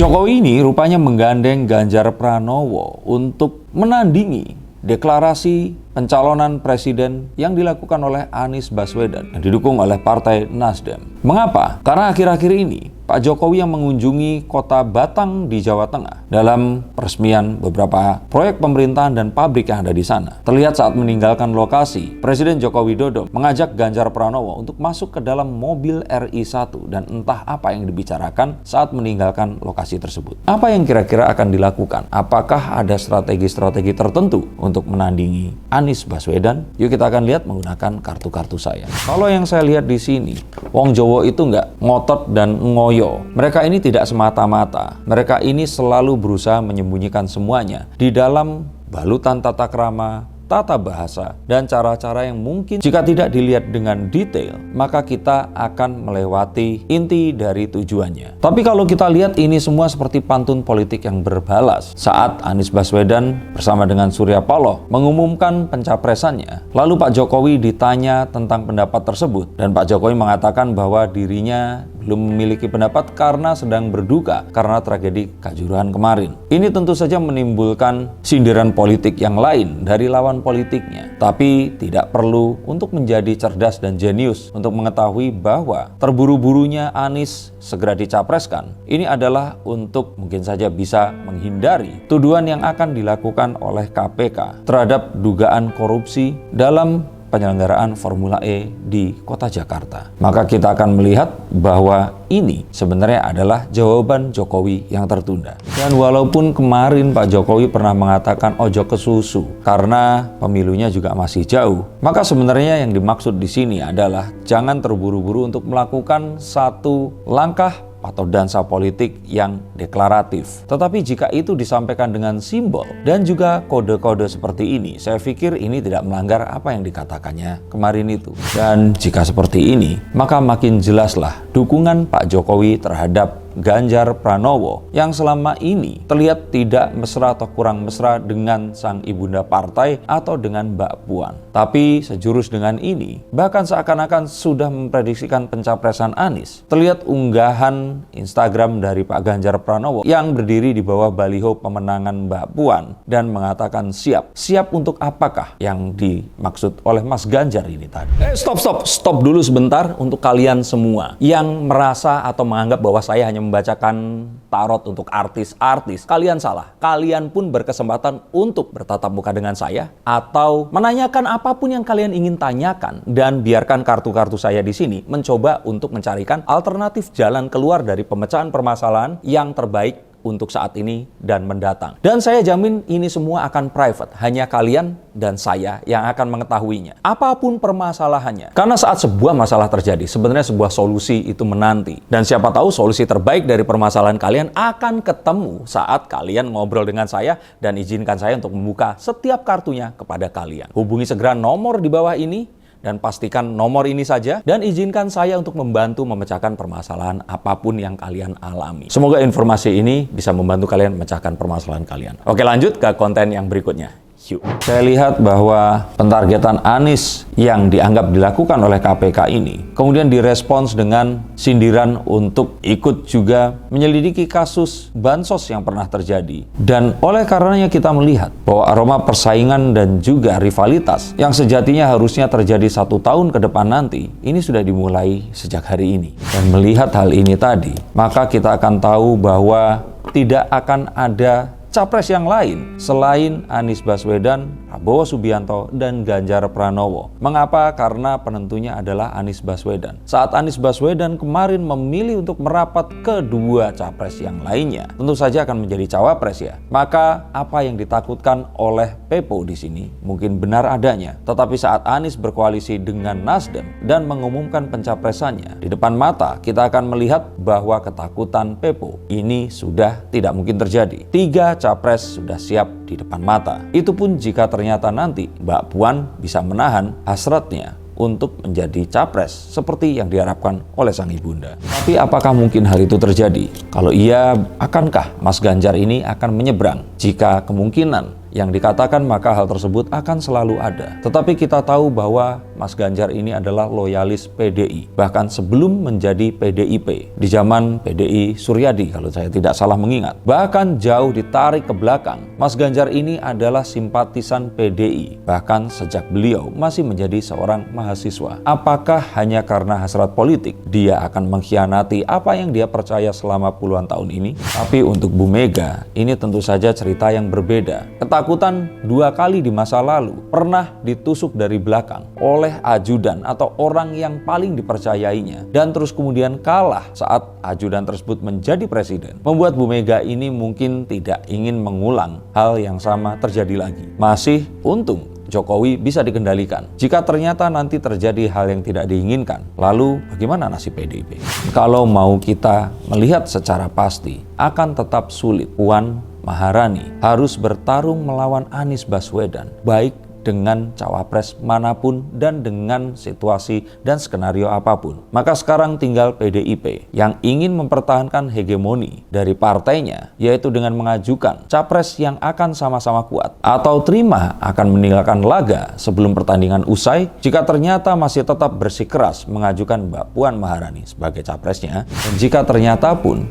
Jokowi ini rupanya menggandeng Ganjar Pranowo untuk menandingi deklarasi pencalonan presiden yang dilakukan oleh Anies Baswedan yang didukung oleh Partai Nasdem. Mengapa? Karena akhir-akhir ini Pak Jokowi yang mengunjungi kota Batang di Jawa Tengah dalam peresmian beberapa proyek pemerintahan dan pabrik yang ada di sana. Terlihat saat meninggalkan lokasi, Presiden Joko Widodo mengajak Ganjar Pranowo untuk masuk ke dalam mobil RI1 dan entah apa yang dibicarakan saat meninggalkan lokasi tersebut. Apa yang kira-kira akan dilakukan? Apakah ada strategi-strategi tertentu untuk menandingi Anies Baswedan? Yuk kita akan lihat menggunakan kartu-kartu saya. Kalau yang saya lihat di sini, Wong Jowo itu nggak ngotot dan ngoyo. Mereka ini tidak semata-mata. Mereka ini selalu berusaha menyembunyikan semuanya di dalam balutan tata krama, tata bahasa, dan cara-cara yang mungkin jika tidak dilihat dengan detail, maka kita akan melewati inti dari tujuannya. Tapi kalau kita lihat ini semua seperti pantun politik yang berbalas saat Anies Baswedan bersama dengan Surya Paloh mengumumkan pencapresannya. Lalu Pak Jokowi ditanya tentang pendapat tersebut dan Pak Jokowi mengatakan bahwa dirinya belum memiliki pendapat karena sedang berduka karena tragedi Kanjuruhan kemarin. Ini tentu saja menimbulkan sindiran politik yang lain dari lawan politiknya. Tapi tidak perlu untuk menjadi cerdas dan jenius untuk mengetahui bahwa terburu-burunya Anies segera dicapreskan. Ini adalah untuk mungkin saja bisa menghindari tuduhan yang akan dilakukan oleh KPK terhadap dugaan korupsi dalam penyelenggaraan Formula E di Kota Jakarta. Maka kita akan melihat bahwa ini sebenarnya adalah jawaban Jokowi yang tertunda. Dan walaupun kemarin Pak Jokowi pernah mengatakan ojo ke susu karena pemilunya juga masih jauh, maka sebenarnya yang dimaksud di sini adalah jangan terburu-buru untuk melakukan satu langkah atau dansa politik yang deklaratif. Tetapi jika itu disampaikan dengan simbol dan juga kode-kode seperti ini, saya pikir ini tidak melanggar apa yang dikatakannya kemarin itu. Dan jika seperti ini, maka makin jelaslah dukungan Pak Jokowi terhadap Ganjar Pranowo yang selama ini terlihat tidak mesra atau kurang mesra dengan sang ibunda partai atau dengan Mbak Puan. Tapi sejurus dengan ini, bahkan seakan-akan sudah memprediksikan pencapresan Anies. Terlihat unggahan Instagram dari Pak Ganjar Pranowo yang berdiri di bawah baliho pemenangan Mbak Puan dan mengatakan siap. Siap untuk apakah yang dimaksud oleh Mas Ganjar ini tadi? Stop dulu sebentar untuk kalian semua yang merasa atau menganggap bahwa saya hanya membacakan tarot untuk artis-artis. Kalian salah. Kalian pun berkesempatan untuk bertatap muka dengan saya atau menanyakan apapun yang kalian ingin tanyakan dan biarkan kartu-kartu saya di sini mencoba untuk mencarikan alternatif jalan keluar dari pemecahan permasalahan yang terbaik untuk saat ini dan mendatang. Dan saya jamin ini semua akan private. Hanya kalian dan saya yang akan mengetahuinya. Apapun permasalahannya. Karena saat sebuah masalah terjadi, sebenarnya sebuah solusi itu menanti. Dan siapa tahu solusi terbaik dari permasalahan kalian akan ketemu saat kalian ngobrol dengan saya dan izinkan saya untuk membuka setiap kartunya kepada kalian. Hubungi segera nomor di bawah ini dan pastikan nomor ini saja dan izinkan saya untuk membantu memecahkan permasalahan apapun yang kalian alami. Semoga informasi ini bisa membantu kalian memecahkan permasalahan kalian. Oke, lanjut ke konten yang berikutnya. Yuk. Saya lihat bahwa pentargetan Anies yang dianggap dilakukan oleh KPK ini kemudian direspons dengan sindiran untuk ikut juga menyelidiki kasus bansos yang pernah terjadi. Dan oleh karenanya kita melihat bahwa aroma persaingan dan juga rivalitas yang sejatinya harusnya terjadi 1 tahun ke depan nanti, ini sudah dimulai sejak hari ini. Dan melihat hal ini tadi, maka kita akan tahu bahwa tidak akan ada capres yang lain selain Anies Baswedan, Prabowo Subianto, dan Ganjar Pranowo. Mengapa? Karena penentunya adalah Anies Baswedan. Saat Anies Baswedan kemarin memilih untuk merapat ke 2 capres yang lainnya, tentu saja akan menjadi cawapres ya. Maka apa yang ditakutkan oleh Pepo di sini mungkin benar adanya. Tetapi saat Anies berkoalisi dengan Nasdem dan mengumumkan pencapresannya, di depan mata kita akan melihat bahwa ketakutan Pepo ini sudah tidak mungkin terjadi. 3 capres sudah siap di depan mata. Itu pun jika ternyata nanti Mbak Puan bisa menahan hasratnya untuk menjadi capres seperti yang diharapkan oleh sang ibunda. Tapi apakah mungkin hal itu terjadi? Kalau iya, akankah Mas Ganjar ini akan menyeberang jika kemungkinan yang dikatakan, maka hal tersebut akan selalu ada. Tetapi kita tahu bahwa Mas Ganjar ini adalah loyalis PDI, bahkan sebelum menjadi PDIP, di zaman PDI Suryadi kalau saya tidak salah mengingat. Bahkan jauh ditarik ke belakang, Mas Ganjar ini adalah simpatisan PDI, bahkan sejak beliau masih menjadi seorang mahasiswa. Apakah hanya karena hasrat politik dia akan mengkhianati apa yang dia percaya selama puluhan tahun ini? Tapi untuk Bu Mega, ini tentu saja cerita yang berbeda. Ketakutan 2 kali di masa lalu, pernah ditusuk dari belakang oleh ajudan atau orang yang paling dipercayainya, dan terus kemudian kalah saat ajudan tersebut menjadi presiden, membuat Bu Mega ini mungkin tidak ingin mengulang hal yang sama terjadi lagi. Masih untung Jokowi bisa dikendalikan. Jika ternyata nanti terjadi hal yang tidak diinginkan, lalu bagaimana nasib PDIP? Kalau mau kita melihat secara pasti, akan tetap sulit. Puan Maharani harus bertarung melawan Anies Baswedan, baik dengan cawapres manapun dan dengan situasi dan skenario apapun. Maka sekarang tinggal PDIP yang ingin mempertahankan hegemoni dari partainya, yaitu dengan mengajukan capres yang akan sama-sama kuat, atau terima akan meninggalkan laga sebelum pertandingan usai jika ternyata masih tetap bersikeras mengajukan Mbak Puan Maharani sebagai capresnya. Dan jika ternyata pun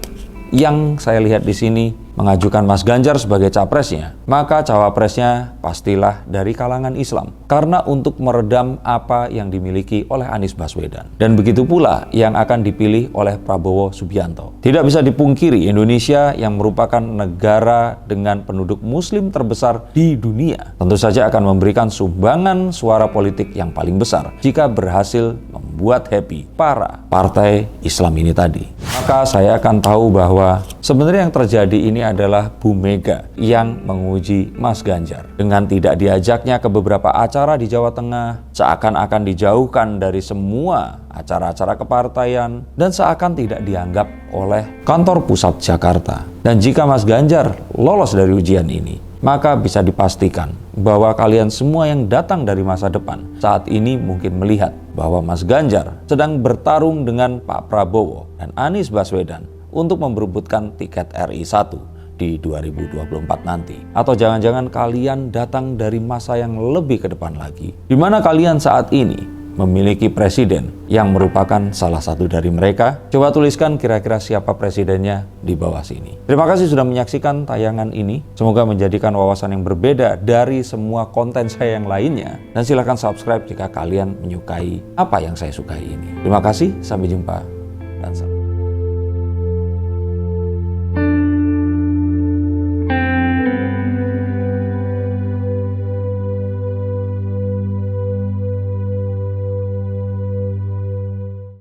yang saya lihat di sini mengajukan Mas Ganjar sebagai capresnya, maka cawapresnya pastilah dari kalangan Islam, karena untuk meredam apa yang dimiliki oleh Anies Baswedan. Dan begitu pula yang akan dipilih oleh Prabowo Subianto. Tidak bisa dipungkiri, Indonesia yang merupakan negara dengan penduduk muslim terbesar di dunia, tentu saja akan memberikan sumbangan suara politik yang paling besar jika berhasil membuat happy para partai Islam ini tadi. Maka saya akan tahu bahwa sebenarnya yang terjadi ini adalah Bu Mega yang menguji Mas Ganjar. Dengan tidak diajaknya ke beberapa acara di Jawa Tengah, seakan-akan dijauhkan dari semua acara-acara kepartaian, dan seakan tidak dianggap oleh kantor pusat Jakarta. Dan jika Mas Ganjar lolos dari ujian ini, maka bisa dipastikan bahwa kalian semua yang datang dari masa depan saat ini mungkin melihat bahwa Mas Ganjar sedang bertarung dengan Pak Prabowo dan Anies Baswedan untuk memperebutkan tiket RI 1 di 2024 nanti. Atau jangan-jangan kalian datang dari masa yang lebih ke depan lagi, di mana kalian saat ini memiliki presiden yang merupakan salah satu dari mereka. Coba tuliskan kira-kira siapa presidennya di bawah sini. Terima kasih sudah menyaksikan tayangan ini. Semoga menjadikan wawasan yang berbeda dari semua konten saya yang lainnya. Dan silakan subscribe jika kalian menyukai apa yang saya sukai ini. Terima kasih, sampai jumpa dan salam.